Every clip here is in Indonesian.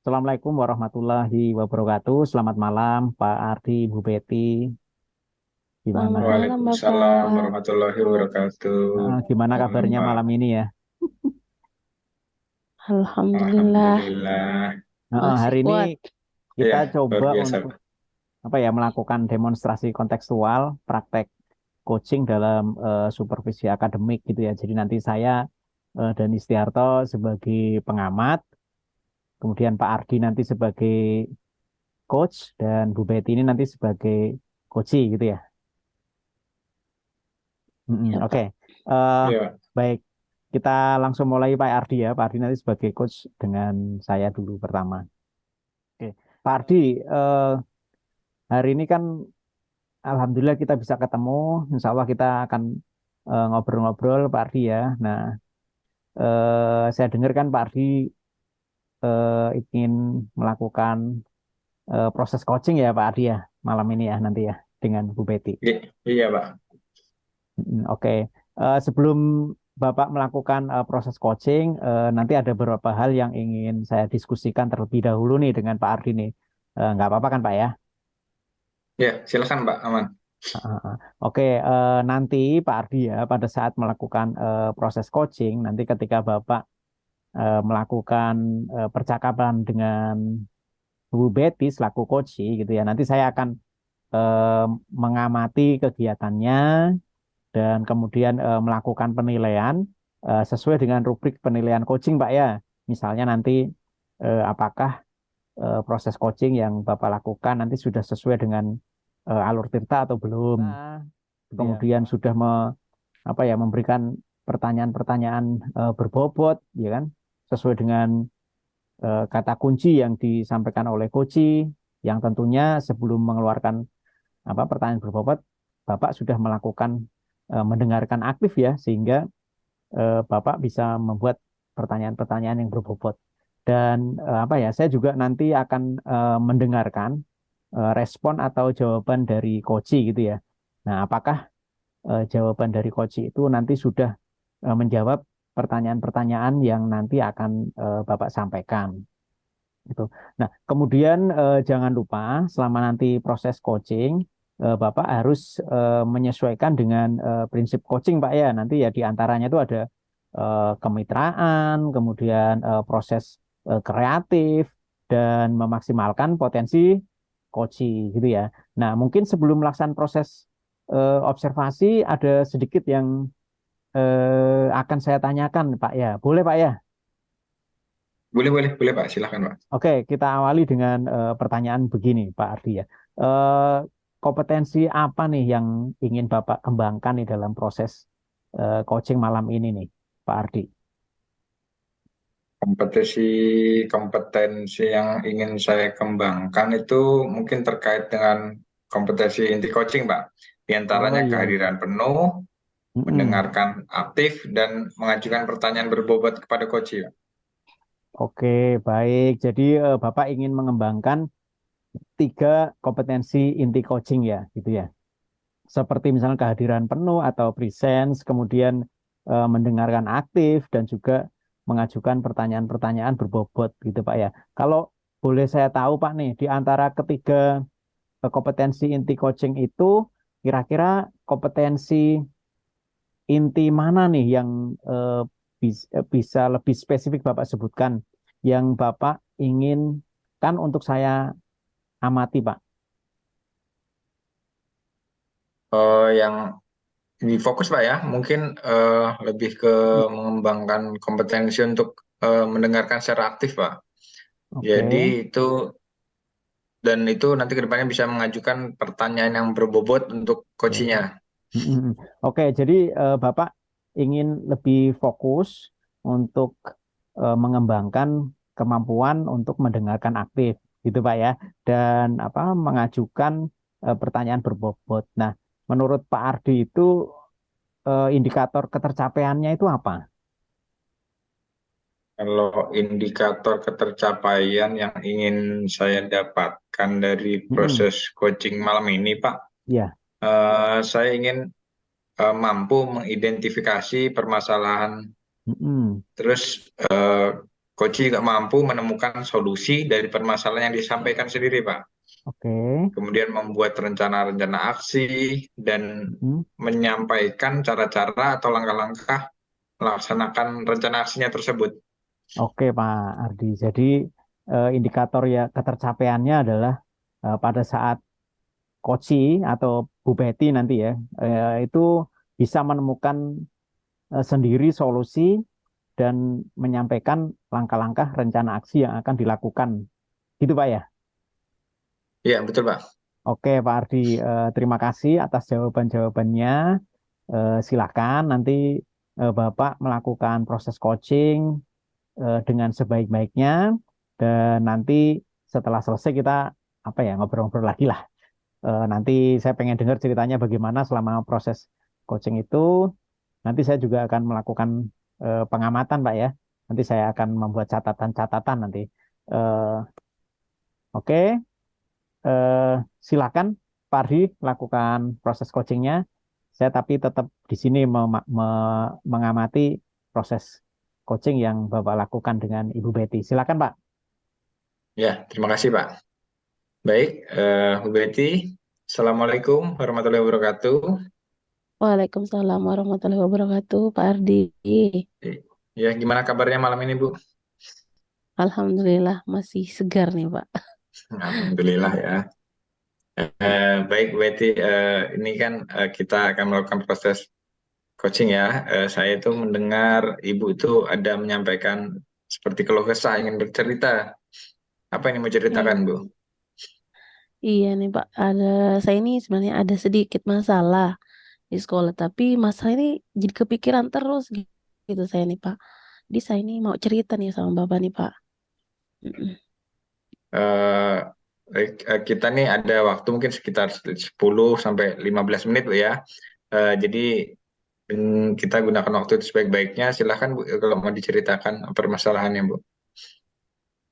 Assalamualaikum warahmatullahi wabarakatuh. Selamat malam, Pak Ardi, Bu Betty. Selamat Gimana? malam, Waalaikumsalam Bapak. warahmatullahi wabarakatuh. Gimana Malam, kabarnya Mbak. malam ini ya? Alhamdulillah Alhamdulillah. masih Hari ini kuat. kita Iya, luar coba biasa, untuk Pak. melakukan demonstrasi kontekstual, praktek coaching dalam supervisi akademik gitu ya. Jadi nanti saya dan Istiarto sebagai pengamat, kemudian Pak Ardi nanti sebagai coach dan Bu Betty ini nanti sebagai coachee gitu ya. Ya, Oke. Pak. Eh, Iya, Baik, kita langsung mulai Pak Ardi ya. Pak Ardi nanti sebagai coach dengan saya dulu pertama. Oke, Pak Ardi, hari ini kan Alhamdulillah kita bisa ketemu. Insya Allah kita akan ngobrol-ngobrol Pak Ardi ya. Nah, saya dengar kan Pak Ardi ingin melakukan proses coaching ya Pak Ardi ya, malam ini ya nanti ya dengan Bu Betty. Iya, Pak. Oke. Sebelum Bapak melakukan proses coaching, nanti ada beberapa hal yang ingin saya diskusikan terlebih dahulu nih dengan Pak Ardi nih. Nggak apa-apa kan Pak ya? Ya, silakan, Pak. Aman. Oke, nanti Pak Ardi ya pada saat melakukan proses coaching, nanti ketika Bapak melakukan percakapan dengan Bu Betty selaku coach gitu ya, nanti saya akan eh, mengamati kegiatannya dan kemudian melakukan penilaian sesuai dengan rubrik penilaian coaching, Pak ya. Misalnya nanti apakah proses coaching yang Bapak lakukan nanti sudah sesuai dengan alur tirta atau belum. Kemudian sudah memberikan pertanyaan-pertanyaan berbobot, ya kan, sesuai dengan kata kunci yang disampaikan oleh coach, yang tentunya sebelum mengeluarkan pertanyaan berbobot, Bapak sudah melakukan mendengarkan aktif ya, sehingga Bapak bisa membuat pertanyaan-pertanyaan yang berbobot. Dan saya juga nanti akan mendengarkan respon atau jawaban dari coach gitu ya. Nah, apakah jawaban dari coach itu nanti sudah menjawab pertanyaan-pertanyaan yang nanti akan Bapak sampaikan. Gitu. Nah, kemudian jangan lupa selama nanti proses coaching, Bapak harus menyesuaikan dengan prinsip coaching, Pak ya. Nanti ya di antaranya itu ada kemitraan, kemudian proses kreatif dan memaksimalkan potensi coaching gitu ya. Nah, mungkin sebelum melaksanakan proses observasi ada sedikit yang akan saya tanyakan, Pak ya. Boleh, Pak ya? Boleh, boleh, boleh, Pak. Silakan, Pak. Oke, kita awali dengan pertanyaan begini, Pak Ardi ya. Eh, Kompetensi apa nih yang ingin Bapak kembangkan nih dalam proses coaching malam ini nih, Pak Ardi? Kompetensi yang ingin saya kembangkan itu mungkin terkait dengan kompetensi inti coaching, Pak. Di Oh antaranya iya, kehadiran penuh, mm-mm. mendengarkan aktif, dan mengajukan pertanyaan berbobot kepada coach, Pak. Oke, baik. Jadi Bapak ingin mengembangkan tiga kompetensi inti coaching ya, gitu ya. Seperti misalnya kehadiran penuh atau presence, kemudian mendengarkan aktif dan juga mengajukan pertanyaan-pertanyaan berbobot gitu Pak ya. Kalau boleh saya tahu Pak nih, di antara ketiga kompetensi inti coaching itu kira-kira kompetensi inti mana nih yang bisa lebih spesifik Bapak sebutkan yang Bapak inginkan untuk saya amati Pak? Yang di fokus, Pak, ya, mungkin lebih ke mengembangkan kompetensi untuk mendengarkan secara aktif, Pak. Jadi Oke. itu nanti ke depannya bisa mengajukan pertanyaan yang berbobot untuk Oke. coachnya. Oke, jadi Bapak ingin lebih fokus untuk mengembangkan kemampuan untuk mendengarkan aktif, gitu Pak ya, dan mengajukan pertanyaan berbobot. Nah, menurut Pak Ardi itu indikator ketercapaiannya itu apa? Kalau indikator ketercapaian yang ingin saya dapatkan dari Mm-mm. proses coaching malam ini, Pak, Ya, saya ingin mampu mengidentifikasi permasalahan, mm-mm. terus coach juga mampu menemukan solusi dari permasalahan yang disampaikan sendiri, Pak. Oke. Kemudian membuat rencana-rencana aksi dan Hmm. menyampaikan cara-cara atau langkah-langkah melaksanakan rencana aksinya tersebut. Oke, Pak Ardi. Jadi indikator ya ketercapaiannya adalah pada saat Koci atau Bu Betty nanti ya itu bisa menemukan sendiri solusi dan menyampaikan langkah-langkah rencana aksi yang akan dilakukan. Gitu, Pak ya. Iya, betul, Pak. Oke, Pak Ardi, terima kasih atas jawaban-jawabannya. Silakan nanti Bapak melakukan proses coaching dengan sebaik-baiknya dan nanti setelah selesai kita apa ya ngobrol-ngobrol lagi lah. Nanti saya pengen dengar ceritanya bagaimana selama proses coaching itu. Nanti saya juga akan melakukan pengamatan, Pak ya. Nanti saya akan membuat catatan-catatan nanti. Eh, oke, eh, silakan Pak Ardi lakukan proses coachingnya. Saya tapi tetap di sini mengamati proses coaching yang Bapak lakukan dengan Ibu Betty. Silakan, Pak. Ya, terima kasih, Pak. Baik, Bu Betty, Assalamualaikum warahmatullahi wabarakatuh. Waalaikumsalam warahmatullahi wabarakatuh, Pak Ardi. Ya, gimana kabarnya malam ini, Bu? Alhamdulillah masih segar nih, Pak. Alhamdulillah ya. Baik, Bu Betty, ini kan kita akan melakukan proses coaching ya. Saya itu mendengar Ibu itu ada menyampaikan seperti keluh kesah ingin bercerita. Apa yang mau ceritakan, Iya, Bu? iya nih Pak. Saya ini sebenarnya ada sedikit masalah di sekolah, tapi masalah ini jadi kepikiran terus gitu saya nih Pak. Jadi saya ini mau cerita nih sama Bapak nih Pak. Mm-mm. Eh, kita nih ada waktu mungkin sekitar 10 sampai 15 menit, Bu ya. Jadi kita gunakan waktu itu sebaik-baiknya. Silahkan, Bu, kalau mau diceritakan permasalahannya, Bu.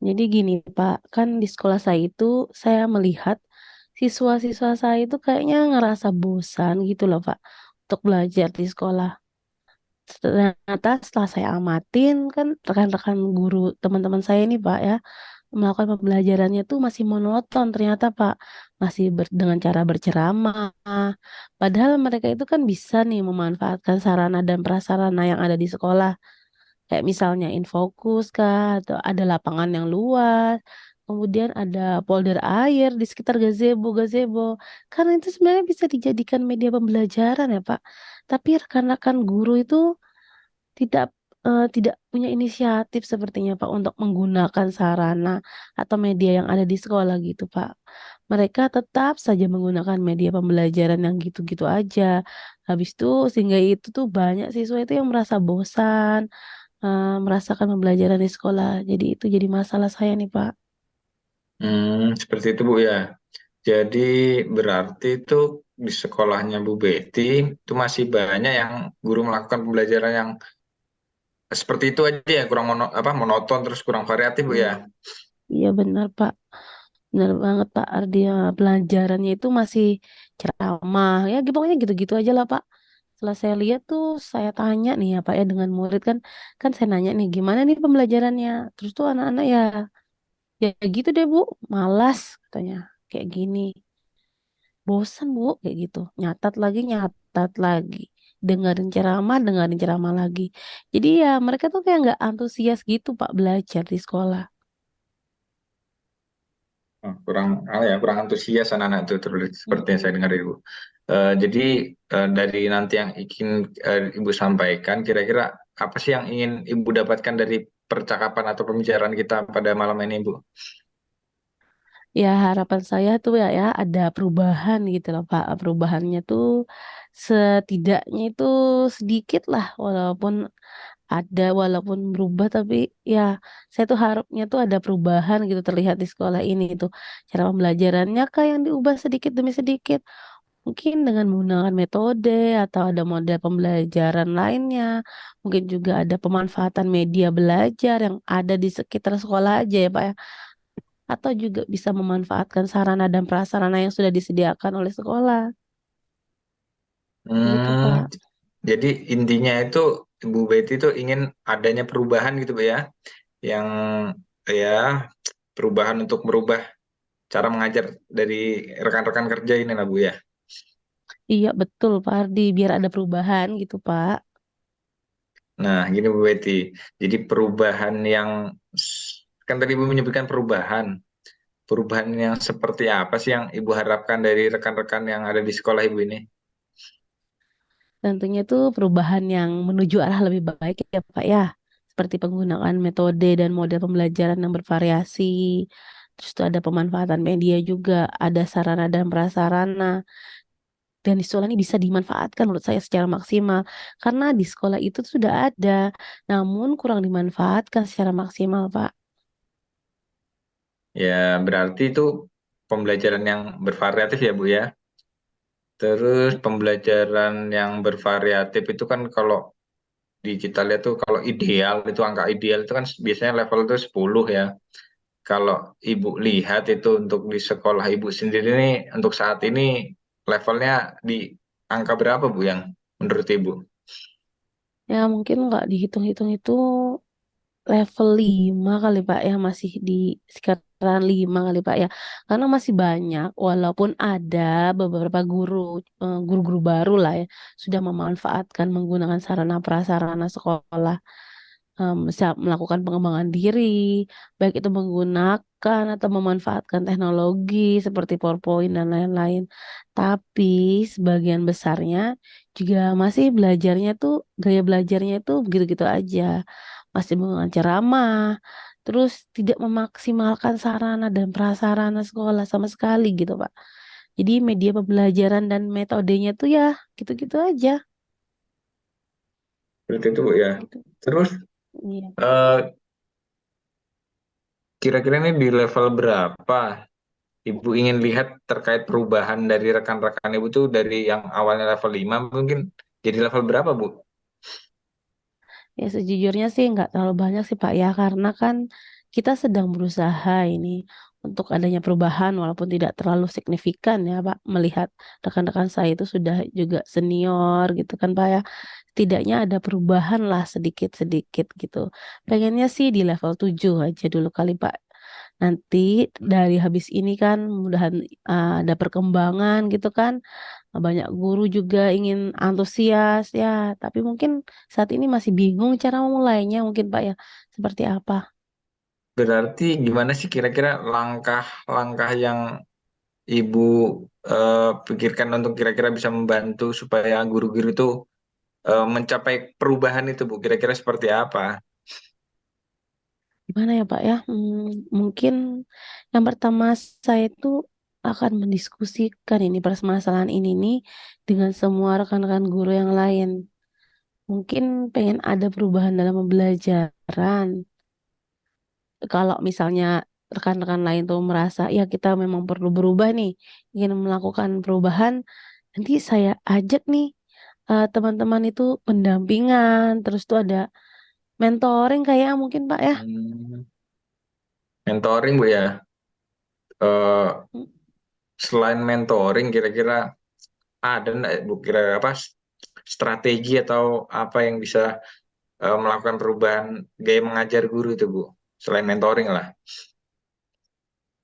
Jadi gini Pak, kan di sekolah saya itu saya melihat siswa-siswa saya itu kayaknya ngerasa bosan gitu loh Pak untuk belajar di sekolah. Ternyata setelah saya amatin kan rekan-rekan guru teman-teman saya ini Pak ya melakukan pembelajarannya tuh masih monoton ternyata Pak, masih dengan cara berceramah. Padahal mereka itu kan bisa nih memanfaatkan sarana dan prasarana yang ada di sekolah. Kayak misalnya infokus kah, atau ada lapangan yang luas, kemudian ada polder air di sekitar gazebo-gazebo. Karena itu sebenarnya bisa dijadikan media pembelajaran ya Pak. Tapi rekan-rekan guru itu tidak, tidak punya inisiatif sepertinya, Pak, untuk menggunakan sarana atau media yang ada di sekolah gitu, Pak. Mereka tetap saja menggunakan media pembelajaran yang gitu-gitu aja. Habis itu sehingga itu tuh banyak siswa itu yang merasa bosan, merasakan pembelajaran di sekolah. Jadi itu jadi masalah saya nih, Pak. Seperti itu, Bu ya. Jadi berarti itu di sekolahnya Bu Betty itu masih banyak yang guru melakukan pembelajaran yang seperti itu aja ya, kurang monoton terus kurang variatif, Bu Iya, ya. iya benar, Pak. Benar banget, Pak Ardi, ya. Pelajarannya itu masih ceramah, ya pokoknya gitu-gitu aja lah, Pak. Setelah saya lihat tuh, saya tanya nih ya Pak ya dengan murid kan, kan saya nanya nih gimana nih pembelajarannya. Terus tuh anak-anak ya, ya gitu deh Bu, malas katanya, kayak gini, bosan Bu, kayak gitu. Nyatat lagi, dengerin ceramah lagi. Jadi ya mereka tuh kayak nggak antusias gitu Pak belajar di sekolah. Kurang antusias anak-anak itu terus seperti yang saya Mm-mm. dengar Ibu. Jadi dari nanti yang ingin Ibu sampaikan, kira-kira apa sih yang ingin Ibu dapatkan dari percakapan atau pembicaraan kita pada malam ini, Bu? Ya harapan saya tuh ya ada perubahan gitu loh Pak. Perubahannya tuh setidaknya itu sedikit lah walaupun ada walaupun berubah tapi ya saya tuh harapnya tuh ada perubahan gitu terlihat di sekolah ini itu. Cara pembelajarannya kah yang diubah sedikit demi sedikit. Mungkin dengan menggunakan metode atau ada model pembelajaran lainnya. Mungkin juga ada pemanfaatan media belajar yang ada di sekitar sekolah aja ya Pak ya atau juga bisa memanfaatkan sarana dan prasarana yang sudah disediakan oleh sekolah. Gitu, Hmm, Pak. jadi intinya itu Ibu Betty itu ingin adanya perubahan gitu, Bu ya. yang ya perubahan untuk merubah cara mengajar dari rekan-rekan kerja ini lah Bu ya. Iya betul Pak Ardi, biar ada perubahan gitu Pak. Nah, gini Bu Betty. Jadi perubahan yang kan tadi Ibu menyebutkan perubahan. Perubahan yang seperti apa sih yang Ibu harapkan dari rekan-rekan yang ada di sekolah Ibu ini? Tentunya itu perubahan yang menuju arah lebih baik ya Pak ya. Seperti penggunaan metode dan model pembelajaran yang bervariasi. Terus itu ada pemanfaatan media juga, ada sarana dan prasarana. Dan di sekolah ini bisa dimanfaatkan menurut saya secara maksimal. Karena di sekolah itu sudah ada, namun kurang dimanfaatkan secara maksimal Pak. Ya, berarti itu pembelajaran yang bervariatif ya Bu ya. Terus pembelajaran yang bervariatif itu kan kalau di kita lihat tuh kalau ideal itu angka ideal itu kan biasanya level itu 10 ya. Kalau Ibu lihat itu untuk di sekolah Ibu sendiri nih untuk saat ini levelnya di angka berapa Bu yang menurut Ibu? Ya mungkin nggak dihitung-hitung itu level 5 kali Pak ya, masih di sekitaran 5 kali Pak ya. Karena masih banyak walaupun ada beberapa guru-guru baru lah ya sudah memanfaatkan menggunakan sarana prasarana sekolah, melakukan pengembangan diri, baik itu menggunakan atau memanfaatkan teknologi seperti PowerPoint dan lain-lain. Tapi sebagian besarnya juga masih belajarnya tuh gaya belajarnya itu begitu-gitu aja, masih menggunakan ceramah, terus tidak memaksimalkan sarana dan prasarana sekolah sama sekali gitu, Pak. Jadi media pembelajaran dan metodenya tuh ya gitu-gitu aja Seperti itu Bu ya. gitu. Terus Iya. eh, kira-kira ini di level berapa Ibu ingin lihat terkait perubahan dari rekan-rekan Ibu tuh dari yang awalnya level 5 mungkin jadi level berapa Bu? Ya sejujurnya sih nggak terlalu banyak sih Pak ya, karena kan kita sedang berusaha ini untuk adanya perubahan walaupun tidak terlalu signifikan ya Pak, melihat rekan-rekan saya itu sudah juga senior gitu kan Pak ya. Setidaknya ada perubahan lah sedikit-sedikit gitu. Pengennya sih di level 7 aja dulu kali Pak. Nanti dari habis ini kan mudahan ada perkembangan gitu kan. Banyak guru juga ingin antusias ya, tapi mungkin saat ini masih bingung cara memulainya mungkin Pak ya, seperti apa? Berarti gimana sih kira-kira langkah-langkah yang Ibu pikirkan untuk kira-kira bisa membantu supaya guru-guru itu mencapai perubahan itu Bu? Kira-kira seperti apa? Gimana ya Pak ya? Mungkin yang pertama saya itu akan mendiskusikan ini permasalahan ini nih dengan semua rekan-rekan guru yang lain. Mungkin pengen ada perubahan dalam pembelajaran. Kalau misalnya rekan-rekan lain tuh merasa ya kita memang perlu berubah nih, ingin melakukan perubahan, nanti saya ajak nih teman-teman itu pendampingan, terus tuh ada mentoring kayak mungkin Pak ya. Hmm, mentoring Bu ya. Eh, Mm, selain mentoring kira-kira ada nggak Bu kira apa strategi atau apa yang bisa melakukan perubahan gaya mengajar guru itu Bu? Selain mentoring lah.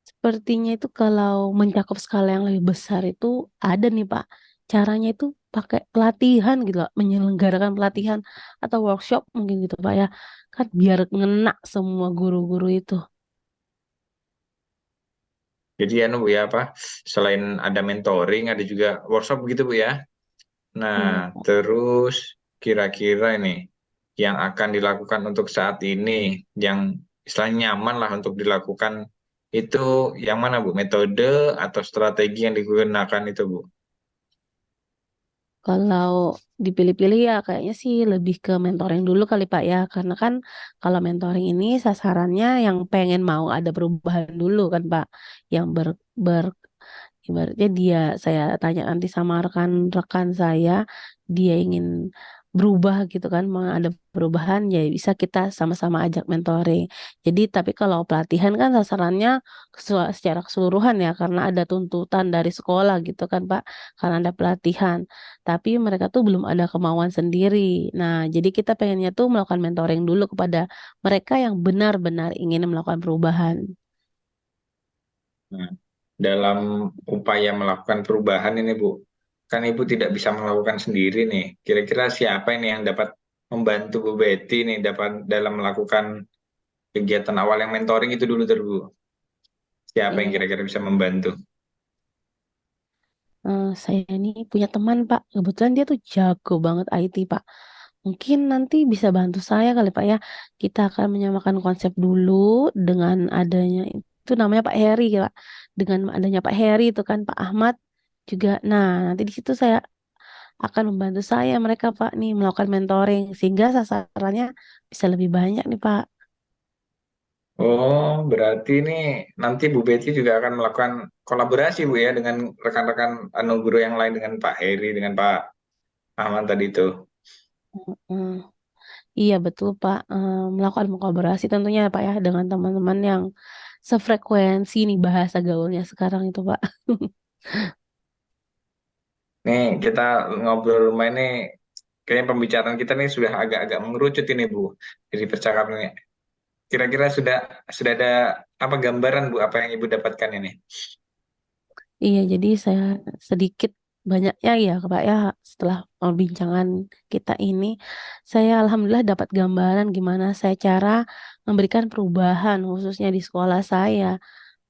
Sepertinya itu kalau mencakup skala yang lebih besar itu ada nih Pak. Caranya itu pakai pelatihan gitu loh, menyelenggarakan pelatihan atau workshop mungkin gitu Pak ya. Kan biar ngena semua guru-guru itu. Jadi anu Bu ya apa selain ada mentoring ada juga workshop begitu Bu ya. Nah, Iya Pak. terus kira-kira ini yang akan dilakukan untuk saat ini yang istilahnya nyaman lah untuk dilakukan itu yang mana Bu? Metode atau strategi yang digunakan itu Bu? Kalau dipilih-pilih ya kayaknya sih lebih ke mentoring dulu kali Pak ya. Karena kan kalau mentoring ini sasarannya yang pengen mau ada perubahan dulu kan Pak. Yang ber ibaratnya dia saya tanya nanti sama rekan-rekan saya, dia ingin berubah gitu kan, mau ada perubahan ya bisa kita sama-sama ajak mentoring. Jadi tapi kalau pelatihan kan sasarannya secara keseluruhan ya karena ada tuntutan dari sekolah gitu kan Pak, karena ada pelatihan. Tapi mereka tuh belum ada kemauan sendiri. Nah, jadi kita pengennya tuh melakukan mentoring dulu kepada mereka yang benar-benar ingin melakukan perubahan. Nah, dalam upaya melakukan perubahan ini Bu, kan Ibu tidak bisa melakukan sendiri nih. Kira-kira siapa ini yang dapat membantu Bu Betty nih dapat dalam melakukan kegiatan awal yang mentoring itu dulu terus Bu. Siapa yang Iya. kira-kira bisa membantu? Saya ini punya teman, Pak, kebetulan dia tuh jago banget IT, Pak. Mungkin nanti bisa bantu saya kali, Pak, ya. Kita akan menyamakan konsep dulu dengan adanya itu namanya Pak Heri, ya, Pak. Dengan adanya Pak Heri itu kan Pak Ahmad juga. Nah, nanti di situ saya akan membantu saya mereka, Pak, nih melakukan mentoring sehingga sasarannya bisa lebih banyak nih, Pak. Oh, berarti ini nanti Bu Betty juga akan melakukan kolaborasi Bu ya dengan rekan-rekan guru yang lain dengan Pak Heri, dengan Pak Ahmad tadi itu. Mm. Iya betul Pak, melakukan kolaborasi tentunya Pak ya dengan teman-teman yang sefrekuensi nih bahasa gaulnya sekarang itu Pak. Nih kita ngobrol rumah ini, kayaknya pembicaraan kita nih sudah agak-agak mengerucut ini Bu. Jadi percakapan ini. Kira-kira sudah ada apa gambaran Bu apa yang Ibu dapatkan ini? Iya jadi saya sedikit banyaknya ya Pak ya setelah perbincangan kita ini, saya alhamdulillah dapat gambaran gimana saya cara memberikan perubahan khususnya di sekolah saya,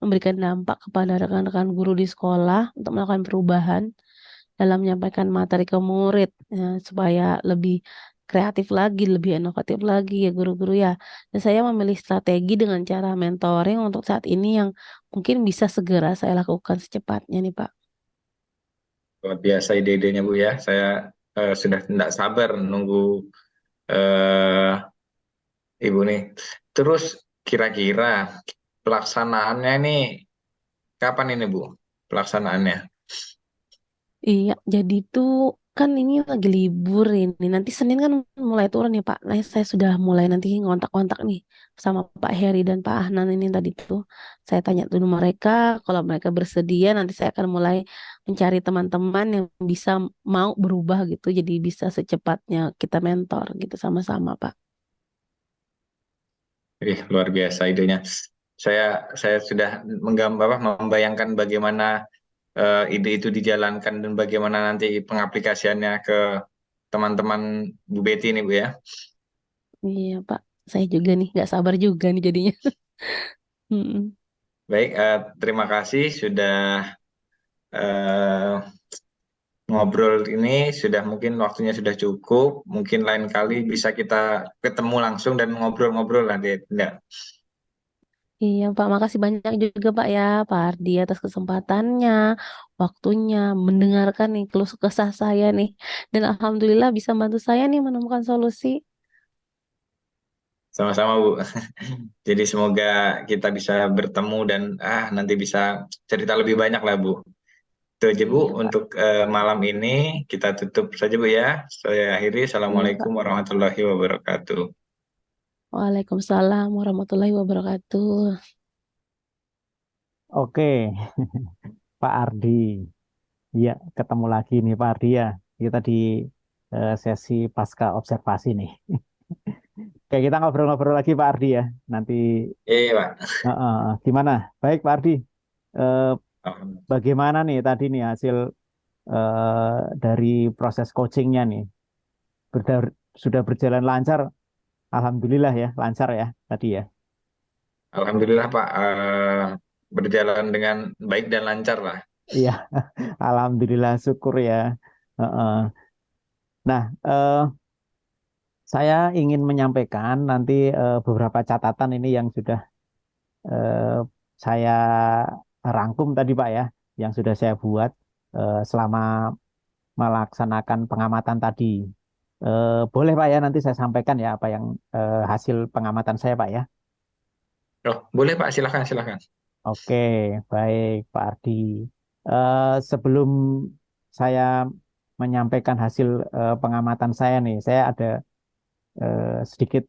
memberikan dampak kepada rekan-rekan guru di sekolah untuk melakukan perubahan. Dalam menyampaikan materi ke murid, supaya lebih kreatif lagi, lebih inovatif lagi ya guru-guru ya. Dan saya memilih strategi dengan cara mentoring untuk saat ini yang mungkin bisa segera saya lakukan secepatnya nih, Pak. Luar biasa ide-idenya Bu ya. Saya sudah tidak sabar nunggu eh, Ibu nih. Terus kira-kira pelaksanaannya ini kapan ini Bu? Pelaksanaannya. Iya, jadi tuh kan ini lagi libur ini. Nanti Senin kan mulai turun ya Pak. Nah, saya sudah mulai nanti ngontak-kontak nih sama Pak Heri dan Pak Ahnan ini tadi tuh. Saya tanya dulu mereka, kalau mereka bersedia nanti saya akan mulai mencari teman-teman yang bisa mau berubah gitu. Jadi bisa secepatnya kita mentor gitu sama-sama Pak. Luar biasa idenya. Saya sudah membayangkan bagaimana ide itu dijalankan dan bagaimana nanti pengaplikasiannya ke teman-teman Bu Betty ini Bu ya. Iya Pak, saya juga nih nggak sabar juga nih jadinya. Mm-mm. Baik, terima kasih sudah eh, ngobrol ini, sudah mungkin waktunya sudah cukup. Mungkin lain kali bisa kita ketemu langsung dan ngobrol-ngobrol lah, Dek. Enggak. Iya Pak, makasih banyak juga Pak ya, Pak Ardi atas kesempatannya, waktunya, mendengarkan nih keluh kesah saya nih. Dan Alhamdulillah bisa bantu saya nih menemukan solusi. Sama-sama Bu. Jadi semoga kita bisa bertemu dan nanti bisa cerita lebih banyak lah Bu. Itu aja Bu Iya Pak, untuk malam ini kita tutup saja Bu ya. Saya akhiri. iya Assalamualaikum Pak. warahmatullahi wabarakatuh. Waalaikumsalam warahmatullahi wabarakatuh. Oke, Pak Ardi. Iya, ketemu lagi nih Pak Ardi ya. Kita di sesi pasca observasi nih. Oke, kita ngobrol-ngobrol lagi Pak Ardi ya. Nanti Iya Pak. gimana? Baik Pak Ardi. Eh, Alhamdulillah. Bagaimana nih tadi nih hasil dari proses coachingnya nih? Sudah berjalan lancar? Alhamdulillah ya, lancar ya tadi ya. Alhamdulillah Pak, berjalan dengan baik dan lancar lah. Iya, alhamdulillah syukur ya. Heeh. Nah, saya ingin menyampaikan nanti beberapa catatan ini yang sudah eh, saya rangkum tadi Pak ya, yang sudah saya buat selama melaksanakan pengamatan tadi. Boleh Pak ya, nanti saya sampaikan ya apa yang hasil pengamatan saya Pak ya. Oh, boleh Pak, silakan silakan. Oke, baik Pak Ardi. Sebelum saya menyampaikan hasil pengamatan saya nih. Saya ada sedikit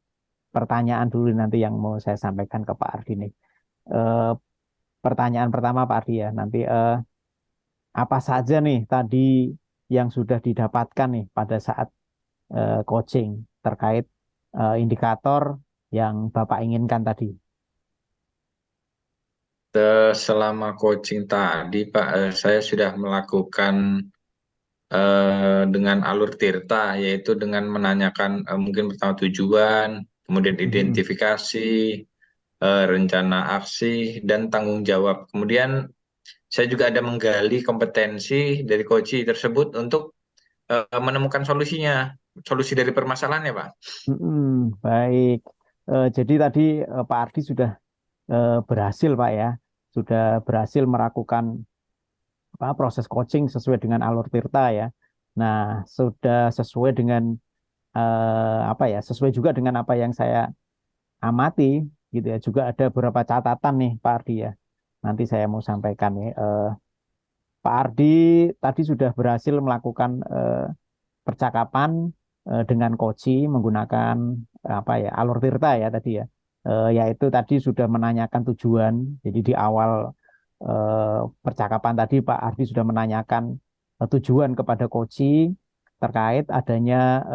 pertanyaan dulu nanti yang mau saya sampaikan ke Pak Ardi nih. Eh, Pertanyaan pertama Pak Ardi ya, nanti apa saja nih tadi yang sudah didapatkan nih pada saat coaching terkait indikator yang Bapak inginkan tadi? Selama coaching tadi, Pak, saya sudah melakukan dengan alur Tirta, yaitu dengan menanyakan mungkin pertama tujuan, kemudian Mhm. identifikasi, rencana aksi, dan tanggung jawab. Kemudian saya juga ada menggali kompetensi dari coach tersebut untuk menemukan solusi dari permasalahannya, Pak. Baik. Jadi tadi Pak Ardi sudah berhasil Pak ya, sudah berhasil melakukan proses coaching sesuai dengan alur Tirta ya. Nah, sudah sesuai dengan sesuai juga dengan apa yang saya amati gitu ya. Juga ada beberapa catatan nih Pak Ardi ya. Nanti saya mau sampaikan nih. Pak Ardi tadi sudah berhasil melakukan percakapan dengan Koci menggunakan alur Tirta ya tadi ya. Yaitu tadi sudah menanyakan tujuan. Jadi di awal percakapan tadi Pak Ardi sudah menanyakan tujuan kepada Koci terkait adanya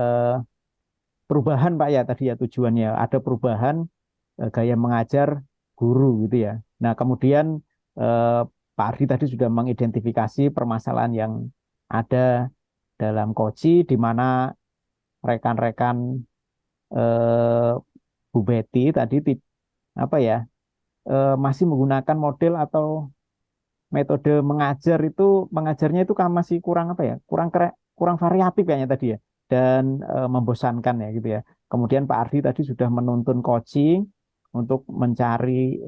perubahan Pak ya tadi ya, tujuannya ada perubahan gaya mengajar guru gitu ya. Nah, kemudian eh, Pak Ardi tadi sudah mengidentifikasi permasalahan yang ada dalam Koci di mana rekan-rekan eh, Bu Betty tadi apa ya masih menggunakan model atau metode mengajarnya itu kan masih kurang apa ya, kurang variatif kayaknya tadi ya, dan membosankan ya gitu ya. Kemudian Pak Ardi tadi sudah menuntun coaching untuk mencari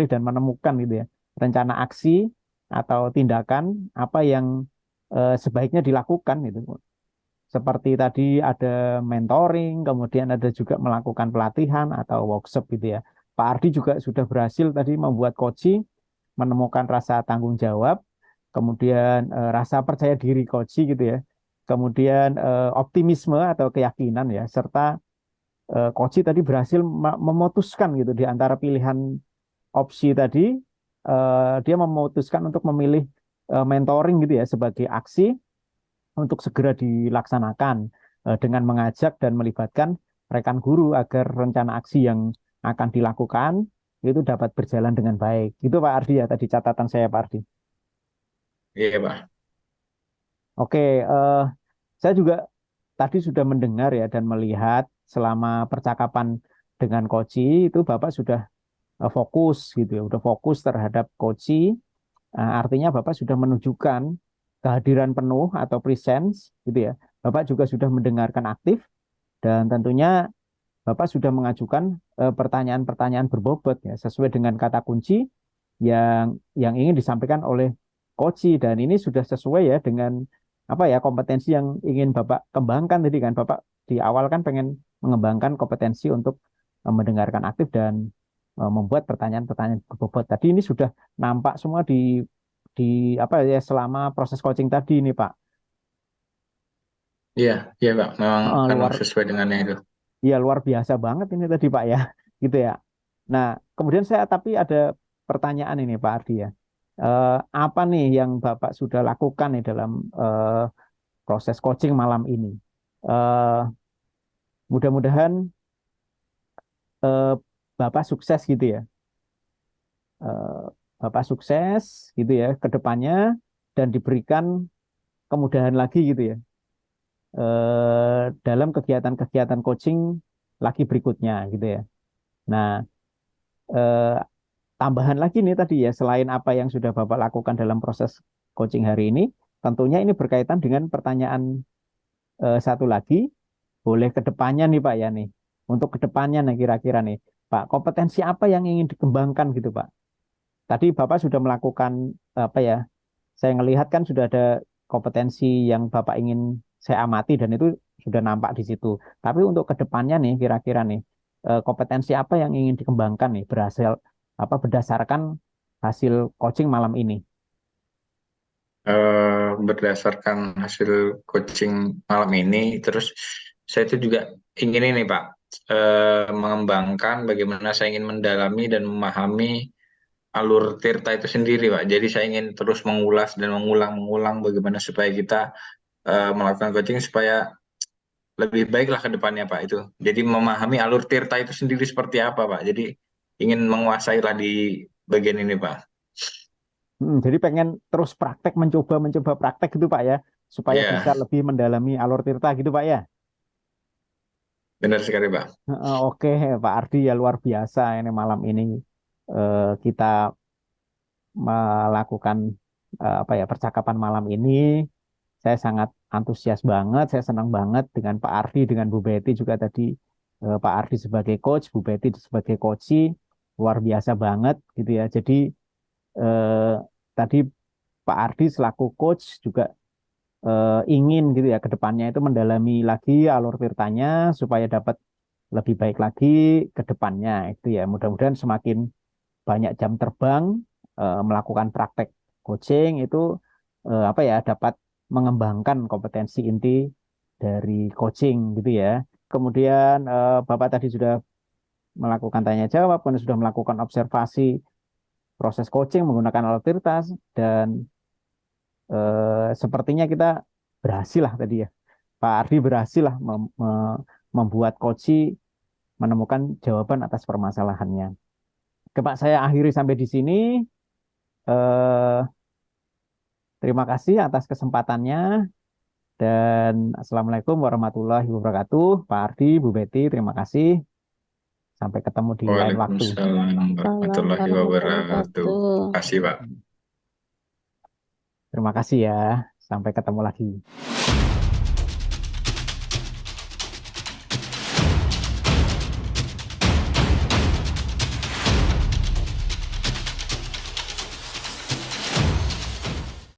dan menemukan gitu ya rencana aksi atau tindakan apa yang sebaiknya dilakukan gitu. Seperti tadi ada mentoring, kemudian ada juga melakukan pelatihan atau workshop gitu ya. Pak Ardi juga sudah berhasil tadi membuat coaching, menemukan rasa tanggung jawab, kemudian rasa percaya diri coaching gitu ya. Kemudian optimisme atau keyakinan ya, serta coaching tadi berhasil memutuskan gitu di antara pilihan opsi tadi, dia memutuskan untuk memilih mentoring gitu ya sebagai aksi untuk segera dilaksanakan dengan mengajak dan melibatkan rekan guru agar rencana aksi yang akan dilakukan itu dapat berjalan dengan baik. Itu Pak Ardi ya tadi catatan saya Pak Ardi. Iya, Pak. Oke, saya juga tadi sudah mendengar ya dan melihat selama percakapan dengan Koci itu Bapak sudah fokus gitu ya, udah fokus terhadap Koci. Artinya Bapak sudah menunjukkan kehadiran penuh atau presence gitu ya. Bapak juga sudah mendengarkan aktif dan tentunya Bapak sudah mengajukan pertanyaan-pertanyaan berbobot ya sesuai dengan kata kunci yang ingin disampaikan oleh Koci, dan ini sudah sesuai ya dengan kompetensi yang ingin Bapak kembangkan tadi kan. Bapak di awal kan pengen mengembangkan kompetensi untuk mendengarkan aktif dan membuat pertanyaan-pertanyaan berbobot. Tadi ini sudah nampak semua di selama proses coaching tadi ini Pak. Iya, iya, Pak. Memang Luar sesuai dengannya itu. Ya luar biasa banget ini tadi Pak ya, gitu ya. Nah, kemudian saya tapi ada pertanyaan ini Pak Ardi ya. Apa nih yang Bapak sudah lakukan nih dalam proses coaching malam ini? Eh, Mudah-mudahan eh, Bapak sukses gitu ya. Eh, Bapak sukses gitu ya ke depannya dan diberikan kemudahan lagi gitu ya. Dalam kegiatan-kegiatan coaching lagi berikutnya gitu ya. Nah, eh, tambahan lagi nih tadi ya, selain apa yang sudah Bapak lakukan dalam proses coaching hari ini, tentunya ini berkaitan dengan pertanyaan satu lagi, boleh ke depannya nih Pak ya nih. Untuk ke depannya nih kira-kira nih, Pak, kompetensi apa yang ingin dikembangkan gitu Pak? Tadi Bapak sudah melakukan apa ya? Saya ngelihat kan sudah ada kompetensi yang Bapak ingin saya amati dan itu sudah nampak di situ. Tapi untuk ke depannya nih kira-kira nih kompetensi apa yang ingin dikembangkan nih berdasarkan hasil coaching malam ini. berdasarkan hasil coaching malam ini, terus saya itu juga ingin ini Pak, mengembangkan bagaimana saya ingin mendalami dan memahami alur Tirta itu sendiri Pak. Jadi saya ingin terus mengulas dan mengulang-mengulang bagaimana supaya kita melakukan coaching supaya lebih baiklah ke depannya Pak itu. Jadi memahami alur Tirta itu sendiri seperti apa Pak. Jadi ingin menguasai lah di bagian ini Pak. Jadi pengen terus praktek, mencoba praktek gitu Pak ya, supaya bisa Ya, lebih mendalami alur Tirta gitu Pak ya. benar sekali Pak. Oke, Pak Ardi ya luar biasa ini malam ini kita melakukan apa ya percakapan malam ini. Saya sangat antusias banget, saya senang banget dengan Pak Ardi, dengan Bu Betty juga tadi. Pak Ardi sebagai coach, Bu Betty sebagai coachee, luar biasa banget gitu ya. Jadi eh, tadi Pak Ardi selaku coach juga ingin gitu ya ke depannya itu mendalami lagi alur tirtanya supaya dapat lebih baik lagi ke depannya itu ya. Mudah-mudahan semakin banyak jam terbang melakukan praktek coaching itu apa ya dapat mengembangkan kompetensi inti dari coaching gitu ya. Kemudian Bapak tadi sudah melakukan tanya jawab, kemudian sudah melakukan observasi proses coaching menggunakan alat tirtas dan sepertinya kita berhasil lah tadi ya. Pak Ardi berhasil lah membuat coach menemukan jawaban atas permasalahannya. Oke, Pak, saya akhiri sampai di sini. Eh, Terima kasih atas kesempatannya dan Assalamualaikum warahmatullahi wabarakatuh. Pak Ardi, Bu Betty, terima kasih. Sampai ketemu di lain waktu. Waalaikumsalam Salam warahmatullahi warahmatullahi wabarakatuh. wabarakatuh. Terima kasih Pak. Terima kasih ya. Sampai ketemu lagi.